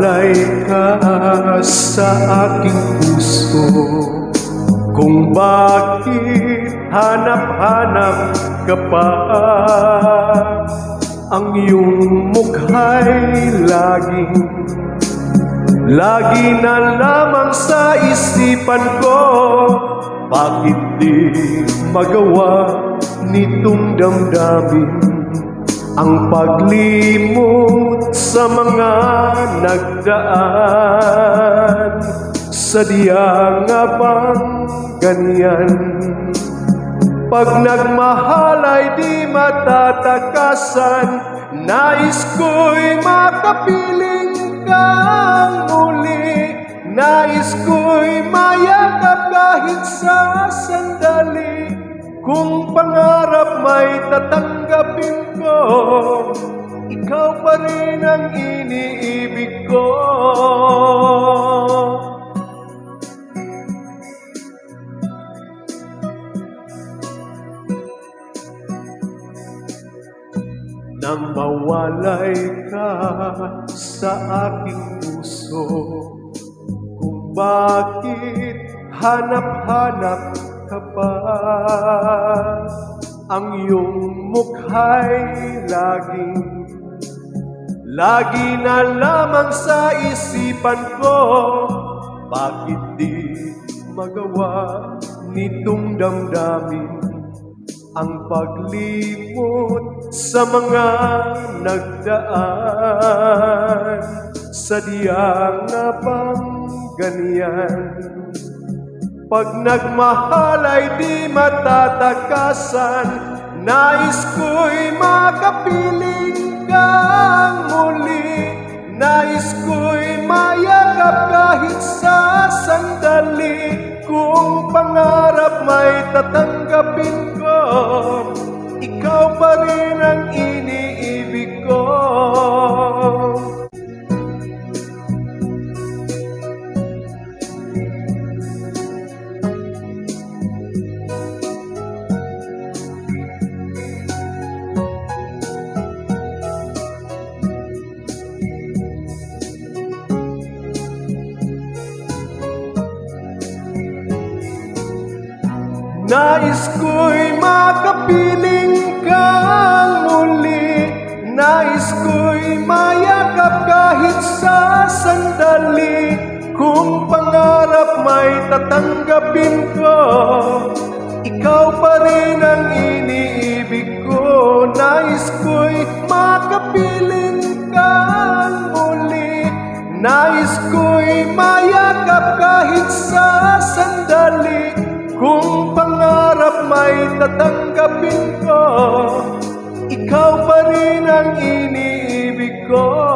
Nawalay ka sa aking puso, kung bakit hanap-hanap ka pa. Ang iyong mukha'y lagi na lamang sa isipan ko. Bakit di magawa nitong damdamin ang paglimot sa mga nagdaan? Sadya nga bang ganyan? Pag nagmahal ay di matatakasan. Nais ko'y makapiling kang muli. Nais ko'y mayakap kahit sa sandali. Kung pangarap may tatanggapin ko, ikaw pa rin ang iniibig ko. Nang mawalay ka sa aking puso, kung bakit hanap-hanap ka pa. Ang iyong mukha'y lagi na lamang sa isipan ko. Bakit di magawa nitong damdamin ang paglimot sa mga nagdaan? Sadya nga bang ganyan? Pag nagmahal ay di matatakasan. Nais ko'y makapiling kang muli. Nais ko'y mayakap kahit sa sandali. Kung pangarap may tatanggapin ko, ikaw pa rin ang iniibig ko. Nais ko'y makapiling kang muli. Nais ko'y mayakap kahit sa sandali. Kung pangarap may tatanggapin ko, ikaw pa rin ang iniibig ko. Nais ko'y makapiling kang muli. Nais ko'y mayakap kahit sa sandali. Kung pangarap may tatanggapin ko, ikaw pa rin ang iniibig ko.